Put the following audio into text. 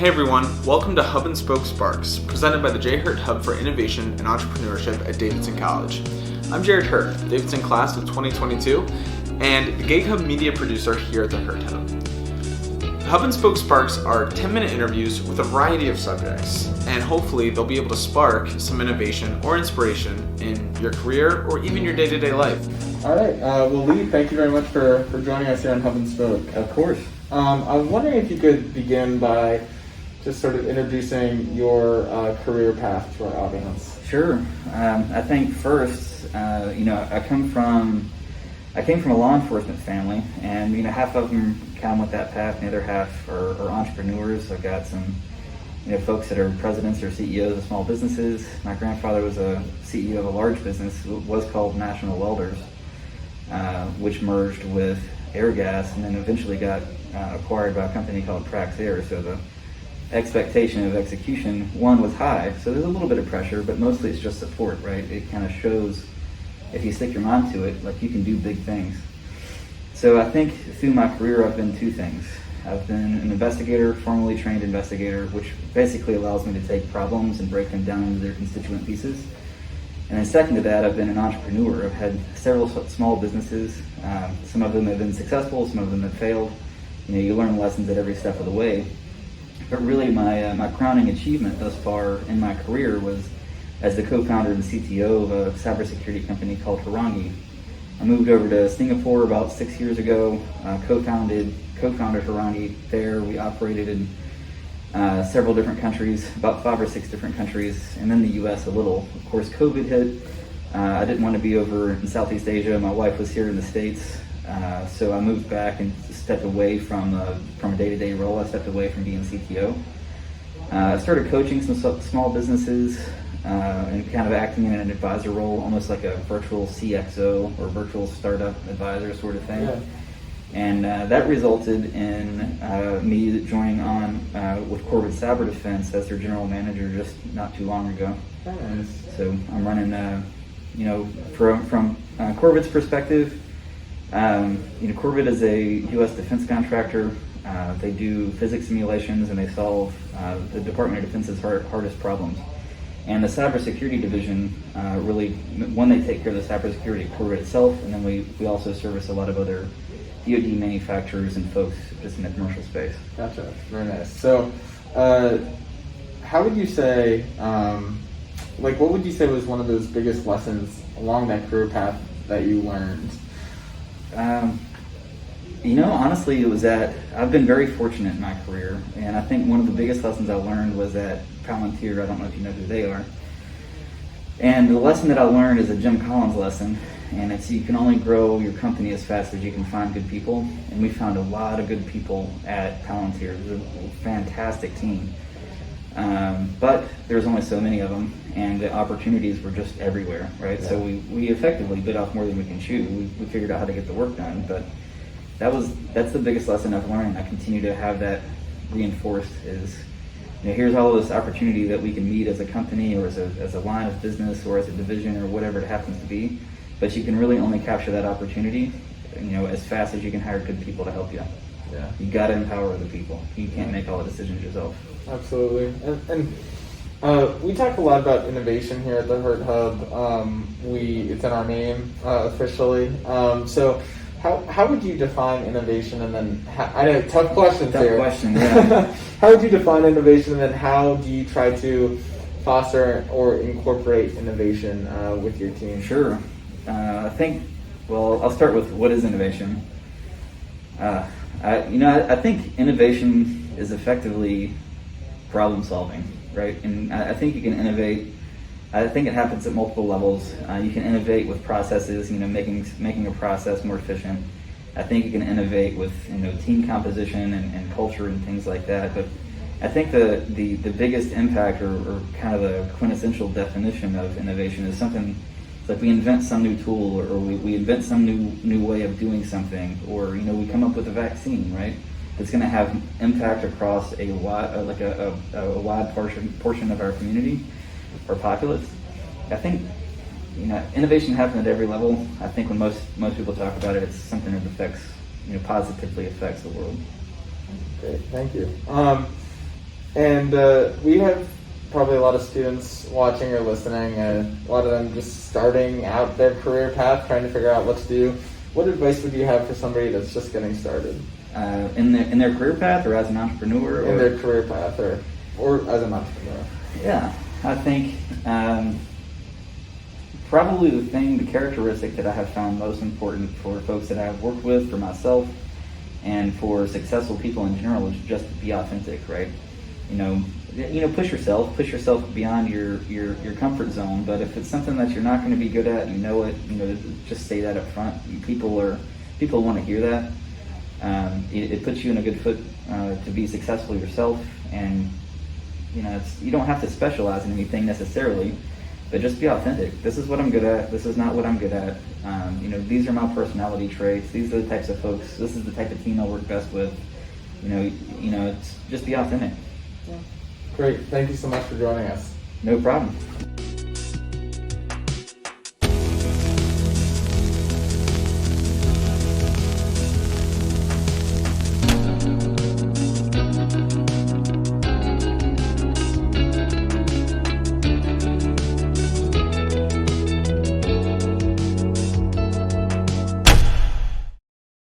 everyone, welcome to Hub and Spoke Sparks, presented by the J. Hurt Hub for Innovation and Entrepreneurship at Davidson College. I'm Jared Hurt, Davidson class of 2022, and the Gig Hub media producer here at the Hurt Hub. Hub and Spoke Sparks are 10-minute interviews with a variety of subjects, and hopefully they'll be able to spark some innovation or inspiration in your career or even your day-to-day life. All right, well, Lee, thank you very much for joining us here on Hub and Spoke. Of course. I was wondering if you could begin by just sort of introducing your career path to our audience. Sure. I think first, I came from a law enforcement family, and half of them come with that path, and the other half are entrepreneurs. I've got some, folks that are presidents or CEOs of small businesses. My grandfather was a CEO of a large business. It was called National Welders, which merged with Airgas, and then eventually got acquired by a company called Praxair. So the expectation of execution, one, was high, so there's a little bit of pressure, but mostly it's just support, right? It kind of shows, if you stick your mind to it, like, you can do big things. So I think through my career I've been two things. I've been an investigator, formally trained investigator, which basically allows me to take problems and break them down into their constituent pieces. And then second to that, I've been an entrepreneur. I've had several small businesses. Some of them have been successful, some of them have failed. You learn lessons at every step of the way. But really my crowning achievement thus far in my career was as the co-founder and CTO of a cybersecurity company called Horangi. I moved over to Singapore about 6 years ago, co-founded Horangi there. We operated in several different countries, about 5 or 6 different countries, and then the US a little. Of course, COVID hit. I didn't want to be over in Southeast Asia. My wife was here in the States, so I moved back and stepped away from a day-to-day role. I stepped away from being CTO. I started coaching some small businesses and kind of acting in an advisor role, almost like a virtual CXO or virtual startup advisor sort of thing. Yeah. And that resulted in me joining on with Corvid Cybersecurity as their general manager just not too long ago. Nice. So I'm running, from Corvid's perspective, Corvid is a U.S. defense contractor. They do physics simulations, and they solve the Department of Defense's hardest problems. And the cybersecurity division, really, one, they take care of the cybersecurity at Corvid itself, and then we also service a lot of other DoD manufacturers and folks just in the commercial space. Gotcha. Very nice. So, how would you say, what would you say was one of those biggest lessons along that career path that you learned? Honestly, it was that I've been very fortunate in my career, and I think one of the biggest lessons I learned was at Palantir. I don't know if you know who they are. And the lesson that I learned is a Jim Collins lesson, and it's you can only grow your company as fast as you can find good people. And we found a lot of good people at Palantir. It was a fantastic team. But there's only so many of them, and the opportunities were just everywhere, right? Yeah. So we effectively bit off more than we can chew. We figured out how to get the work done, but that's the biggest lesson I've learned. I continue to have that reinforced is, here's all this opportunity that we can meet as a company or as a line of business or as a division or whatever it happens to be, but you can really only capture that opportunity, as fast as you can hire good people to help you. Yeah. You got to empower the people. You can't make all the decisions yourself. Absolutely. And we talk a lot about innovation here at the Hurt Hub. It's in our name officially. So how would you define innovation, and then I know tough questions here. Tough question, yeah. How would you define innovation, and then how do you try to foster or incorporate innovation with your team? Sure. I think, I'll start with what is innovation. I think innovation is effectively problem solving, right? And I think you can innovate. I think it happens at multiple levels. You can innovate with processes, making a process more efficient. I think you can innovate with team composition and culture and things like that. But I think the biggest impact or kind of the quintessential definition of innovation is something like we invent some new tool, or we invent some new way of doing something, or we come up with a vaccine, right? It's going to have impact across a wide portion of our community or populace. I think innovation happens at every level. I think when most people talk about it, it's something that positively affects the world. Great, thank you. And we have probably a lot of students watching or listening, and a lot of them just starting out their career path, trying to figure out what to do. What advice would you have for somebody that's just getting started? In their career path, or as an entrepreneur? In their career path, or as an entrepreneur? Yeah, I think probably the characteristic that I have found most important for folks that I've worked with, for myself, and for successful people in general, is just to be authentic, right? Push yourself beyond your comfort zone. But if it's something that you're not going to be good at, just say that up front. People want to hear that. It puts you in a good foot to be successful yourself, and you don't have to specialize in anything necessarily, but just be authentic. This is what I'm good at. This is not what I'm good at. These are my personality traits. These are the types of folks. This is the type of team I work best with. It's just be authentic. Great. Thank you so much for joining us. No problem.